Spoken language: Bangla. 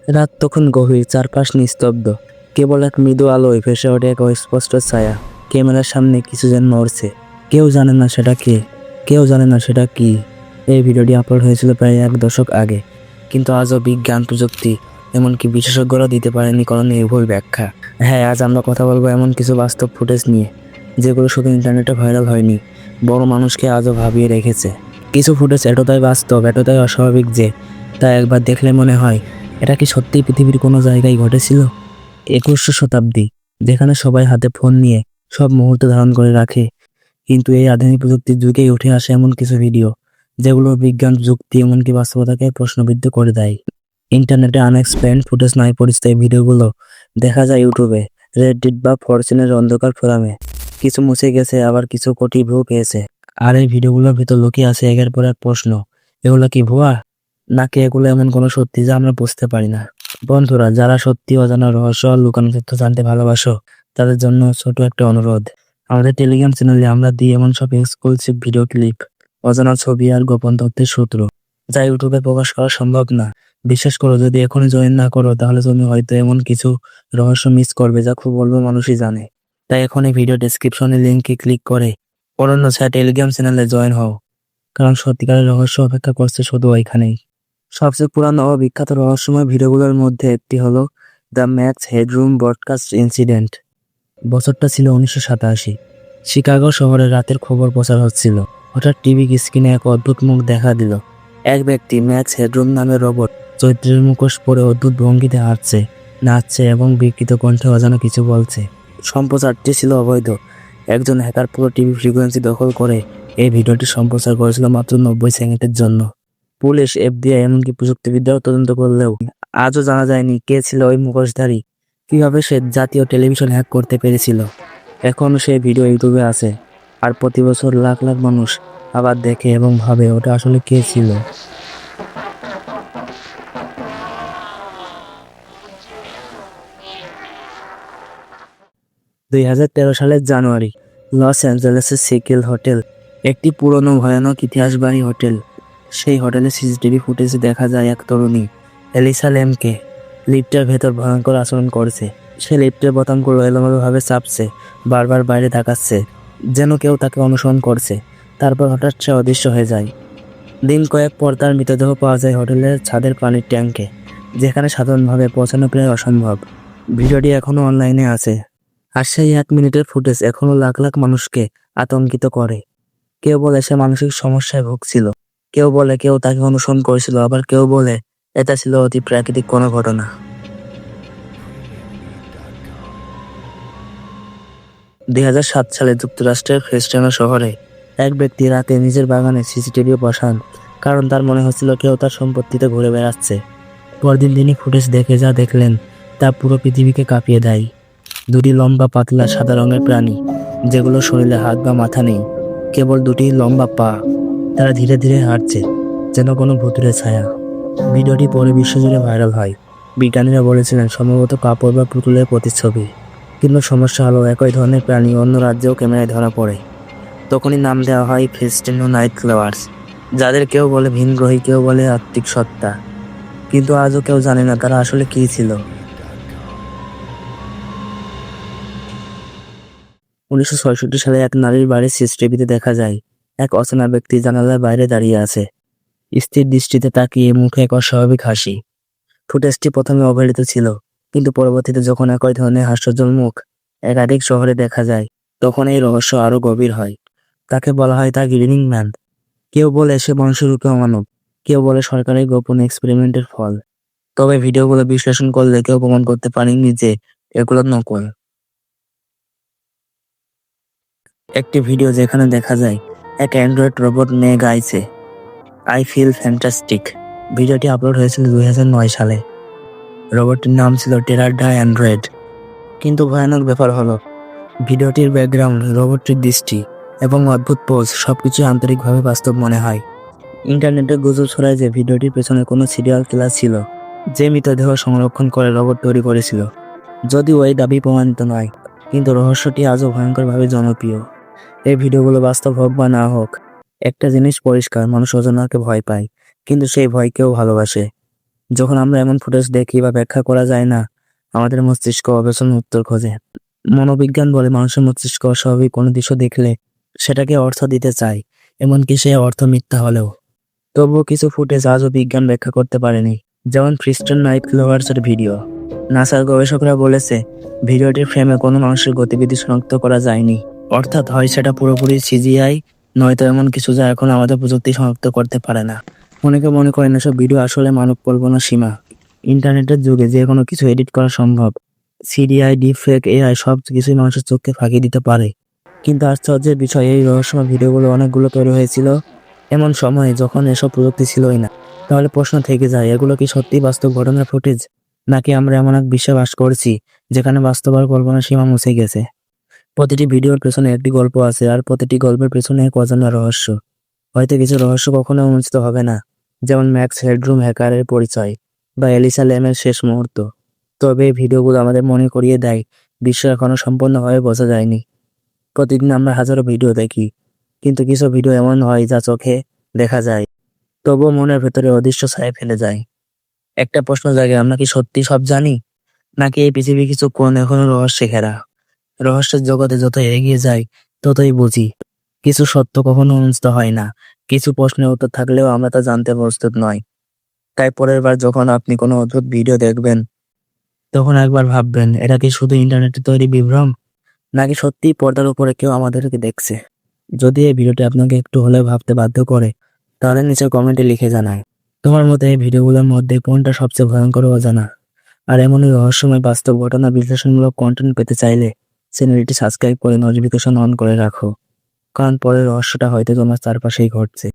রাত তখন গভীর, চারপাশ নিস্তব্ধ। কেবল এক মৃদু আলোয় ভেসে ওঠে এক অস্পষ্ট ছায়া। ক্যামেরার সামনে কিছু যেন নড়ছে। কেউ জানে না সেটা কে, কেউ জানে না সেটা কি। এই ভিডিওটি আপলোড হয়েছিল প্রায় 1 দশক আগে, কিন্তু আজও বিজ্ঞান, প্রযুক্তি, এমনকি বিশেষজ্ঞরা দিতে পারেনি কোনো নির্ভুল ব্যাখ্যা। হ্যাঁ, আজ আমরা কথা বলবো এমন কিছু বাস্তব ফুটেজ নিয়ে, যেগুলো শুধু ইন্টারনেটে ভাইরাল হয়নি, বড় মানুষকে আজও ভাবিয়ে রেখেছে। কিছু ফুটেজ এতটাই বাস্তব, এতটাই অস্বাভাবিক যে তা একবার দেখলে মনে হয়, এটা কি সত্যিই পৃথিবীর কোনো জায়গায় ঘটেছিল? 21শ শতাব্দী, যেখানে সবাই হাতে ফোন নিয়ে সব মুহূর্ত ধারণ করে রাখে, কিন্তু এই আধুনিক প্রযুক্তির যুগেই উঠে আসে এমন কিছু ভিডিও, যেগুলো বিজ্ঞান, যুক্তি, এমনকি বাস্তবতাকে প্রশ্নবিদ্ধ করে দেয়। ইন্টারনেটে আনএক্সপ্লেইনড ফুটেজ নয়, পরিচিত এই ভিডিওগুলো দেখা যায় ইউটিউবে, রেডিট বা ফরচুনের অন্ধকার ফোরামে। কিছু মুছে গেছে, আবার কিছু কোটি ভিউ পেয়েছে। আর এই ভিডিওগুলোর ভিতর লুকিয়ে আছে একের পর এক প্রশ্ন। এগুলো কি ভুয়া, নাকি এগুলো এমন কোনো সত্যি যা আমরা বুঝতে পারি না? বন্ধুরা, যারা সত্যি অজানা রহস্য আর লুকানো তথ্য জানতে ভালোবাসো, তাদের জন্য ছোট একটা অনুরোধ। আমাদের টেলিগ্রাম চ্যানেলে আমরা দিই এমন সব এক্সক্লুসিভ ভিডিও ক্লিপ, অজানা ছবি আর গোপন তথ্যের সূত্র, যা ইউটিউবে প্রকাশ করা সম্ভব না। বিশ্বাস করো, যদি এখনই জয়েন না করো, তাহলে তুমি হয়তো এমন কিছু রহস্য মিস করবে যা খুব অল্প মানুষই জানে। তাই এখন এই ভিডিও ডেসক্রিপশনে লিঙ্কে ক্লিক করে অনন্য টেলিগ্রাম চ্যানেলে জয়েন হও, কারণ সত্যিকারের রহস্য অপেক্ষা করছে শুধু ওইখানেই। সবচেয়ে পুরানো ও বিখ্যাত রহস্যময় ভিডিওগুলোর মধ্যে একটি হলো the max headroom broadcast incident. বছরটা ছিল 1987। শিকাগো শহরে রাতের খবর প্রচার হচ্ছিল। হঠাৎ টিভি স্ক্রিনে এক অদ্ভুত মুখ দেখা দিল। এক ব্যক্তি, ম্যাক্স হেডরুম নামের রোবট, চরিত্রের মুখোশ পরে অদ্ভুত ভঙ্গিতে হাঁটছে, নাচছে এবং বিকৃত কণ্ঠে অজানা কিছু বলছে। সম্প্রচারটি ছিল অবৈধ। একজন হ্যাকার পুরো টিভি ফ্রিকোয়েন্সি দখল করে এই ভিডিওটি সম্প্রচার করেছিল মাত্র 90 সেকেন্ডের জন্য। পুলিশ, এফবিআই, এমনকি প্রযুক্তিবিদ্যাও তদন্ত করলেও আজও জানা যায়নি কে ছিল ওই মুখোশধারী, কিভাবে সে জাতীয় টেলিভিশন হ্যাক করতে পেরেছিল। এখনও সেই ভিডিও ইউটিউবে আছে, আর প্রতি বছর লাখ লাখ মানুষ আবার দেখে এবং ভাবে ওটা আসলে কে ছিল। 2013 সালের জানুয়ারি, লস অ্যাঞ্জেলেসের সিকেল হোটেল, একটি পুরনো ভয়ানক ইতিহাসবাহী হোটেল। সেই হোটেলের সিসিটিভি ফুটেজে দেখা যায় এক তরুণী, এলিসা লেমকে, লিফটের ভেতর ভয়ঙ্কর আচরণ করছে। সে লিফটের বোতামগুলো এলোমেলোভাবে চাপছে, বারবার বাইরে তাকাচ্ছে, যেন কেউ তাকে অনুসরণ করছে। তারপর হঠাৎ সে অদৃশ্য হয়ে যায়। দিন কয়েক পর তার মৃতদেহ পাওয়া যায় হোটেলের ছাদের পানির ট্যাঙ্কে, যেখানে সাধারণভাবে পৌঁছানো প্রায় অসম্ভব। ভিডিওটি এখনও অনলাইনে আছে, আর সেই 1 মিনিটের ফুটেজ এখনও লাখ লাখ মানুষকে আতঙ্কিত করে। কেউ বলে সে মানসিক সমস্যায় ভুগছিল, কেউ বলে কেউ তাকে অনুসরণ করেছিল, আবার কেউ বলে এটা ছিল অতি প্রাকৃতিক কোনো ঘটনা। 2007 সালে যুক্তরাষ্ট্রের ফ্রেস্টেনো শহরে এক ব্যক্তি রাতে নিজের বাগানে সিসিটিভি বসান, কারণ তার মনে হচ্ছিল কেউ তার সম্পত্তিতে ঘুরে বেড়াচ্ছে। পরদিন তিনি ফুটেজ দেখে যা দেখলেন তা পুরো পৃথিবীকে কাঁপিয়ে দেয়। দুটি লম্বা, পাতলা, সাদা রঙের প্রাণী, যেগুলো শরীরে হাত বা মাথা নেই, কেবল দুটি লম্বা পা। তারা ধীরে ধীরে হাঁটছে, যেন কোনো ভূতুড়ে ছায়া। ভিডিওটি পরে বিশ্বজুড়ে ভাইরাল হয়। বিজ্ঞানীরা বলেছিলেন সম্ভবত কাপড় বা পুতুলের প্রতিচ্ছবি। কিন্তু সমস্যা হলো, একই ধরনের প্রাণী অন্য রাজ্যেও ক্যামেরায় ধরা পড়ে। তখনই নাম দেওয়া হয় ফেস্টিনো নাইট ক্রাউয়ার্স, যাদের কেউ বলে ভিনগ্রহী, কেউ বলে আত্মিক সত্তা। কিন্তু আজও কেউ জানে না তারা আসলে কী ছিল। 1966 সালে এক নারীর বাড়ির সিসিটিভিতে দেখা যায় এক অচেনা ব্যক্তি জানালার বাইরে দাঁড়িয়ে আছে, স্থির দৃষ্টিতে তাকিয়ে, মুখে এক অস্বাভাবিক হাসি। ফুটেজটি প্রথমে অবহেলিত ছিল, কিন্তু পরবর্তীতে যখন একই ধরনের হাস্যজ্জ্বল মুখ একাধিক শহরে দেখা যায়, তখন এই রহস্য আরো গভীর হয়। তাকে বলা হয় দ্য গ্রিনিং ম্যান। কেউ বলে সে বংশরূপে অমানব, কেউ বলে সরকারের গোপন এক্সপেরিমেন্টের ফল। তবে ভিডিওগুলো বিশ্লেষণ করলে কেউ প্রমাণ করতে পারেনি যে এগুলো নকল। একটি ভিডিও যেখানে দেখা যায় এক অ্যান্ড্রয়েড রোবট মেয়ে গাইছে আই ফিল ফ্যান্টাস্টিক। ভিডিওটি আপলোড হয়েছিল 2009 সালে। রোবটটির নাম ছিল টেরার দ্য অ্যান্ড্রয়েড। কিন্তু ভয়ানক ব্যাপার হলো, ভিডিওটির ব্যাকগ্রাউন্ড, রোবটটির দৃষ্টি এবং অদ্ভুত পোজ সবকিছু আন্তরিকভাবে বাস্তব মনে হয়। ইন্টারনেটে গুজব ছড়ায় যে ভিডিওটির পেছনে কোনো সিরিয়াল কিলার ছিল, যে মৃতদেহ সংরক্ষণ করে রোবট তৈরি করেছিল। যদিও এই দাবি প্রমাণিত নয়, কিন্তু রহস্যটি আজও ভয়ঙ্করভাবে জনপ্রিয়। এই ভিডিওগুলো বাস্তব হোক বা না হোক, একটা জিনিস পরিষ্কার, মানুষ অজানাকে ভয় পায়, কিন্তু সেই ভয় কেউ ভালোবাসে। যখন আমরা এমন ফুটেজ দেখি বা ব্যাখ্যা করা যায় না, আমাদের মস্তিষ্ক অবেচন উত্তর খোঁজে। মনোবিজ্ঞান বলে মানুষের মস্তিষ্ক অস্বাভাবিক কোনো দৃশ্য দেখলে সেটাকে অর্থ দিতে চায়, এমনকি সে অর্থ মিথ্যা হলেও। তবুও কিছু ফুটেজ আজও বিজ্ঞান ব্যাখ্যা করতে পারেনি, যেমন খ্রিস্টান নাইট ক্লোভার্সের ভিডিও। নাসার গবেষকরা বলেছে ভিডিওটির ফ্রেমে কোনো মানুষের গতিবিধি শনাক্ত করা যায়নি, অর্থাৎ হয় সেটা পুরোপুরি সিজিআই, নয়তো এমন কিছু যা এখন আমাদের প্রযুক্তি শনাক্ত করতে পারে না। অনেকে মনে করেন এসব ভিডিও আসলে মানব কল্পনার সীমা। ইন্টারনেটের যুগে যে কোনো কিছু এডিট করা সম্ভব। সিডিআই, ডিপফেক, এআই সব কিছুই মানুষের চোখকে ফাঁকি দিতে পারে। কিন্তু আশ্চর্যের বিষয়, এই রহস্যময় ভিডিওগুলো অনেকগুলো তৈরি হয়েছিল এমন সময়ে যখন এসব প্রযুক্তি ছিলই না। তাহলে প্রশ্ন থেকে যায়, এগুলো কি সত্যি বাস্তব ঘটনার ফুটেজ, নাকি আমরা এমন এক বিশ্বে বাস করছি যেখানে বাস্তব আর কল্পনার সীমা মুছে গেছে? প্রতিটি ভিডিওর পেছনে একটি গল্প আছে, আর প্রতিটি গল্পের পেছনে এক অজানা রহস্য। হয়তো কিছু রহস্য কখনো উন্মোচিত হবে না, যেমন ম্যাক্স হেডরুম হ্যাকারের পরিচয় বা এলিসা ল্যামের শেষ মুহূর্ত। তবে এই ভিডিওগুলো আমাদের মনে করিয়ে দেয় বিশ্ব এখনো সম্পূর্ণভাবে বোঝা যায়নি। প্রতিদিন আমরা হাজারো ভিডিও দেখি, কিন্তু কিছু ভিডিও এমন হয় যা চোখে দেখা যায়, তবুও মনের ভেতরে অদৃশ্য ছায়া ফেলে যায়। একটা প্রশ্ন জাগে, আমরা কি সত্যি সব জানি, নাকি এই পৃথিবী কিছু কোণ এখনো রহস্যে ঘেরা? রহস্যের জগতে যত এগিয়ে যায় ততই বুঝি কিছু সত্য কখনো উন্মোচিত হয় না, কিছু প্রশ্নের উত্তর থাকলেও আমরা তা জানতে প্রস্তুত নয়। তাই পরের বার যখন আপনি কোনো অদ্ভুত ভিডিও দেখবেন, তখন একবার ভাববেন এটা কি শুধু ইন্টারনেটে তৈরি বিভ্রম, নাকি সত্যিই পর্দার উপরে কেউ আমাদেরকে দেখছে। যদি এই ভিডিওটি আপনাকে একটু হলেও ভাবতে বাধ্য করে, তাহলে নিচে কমেন্টে লিখে জানায় তোমার মতে এই ভিডিওগুলোর মধ্যে কোনটা সবচেয়ে ভয়ঙ্কর ও অজানা। আর এমনই রহস্যময় বাস্তব ঘটনা বিশ্লেষণমূলক কন্টেন্ট পেতে চাইলে চ্যানেলটি সাবস্ক্রাইব করে নোটিফিকেশন অন করে রাখো, কারণ পরের রহস্যটা হয়তো তোমার চারপাশেই ঘটছে।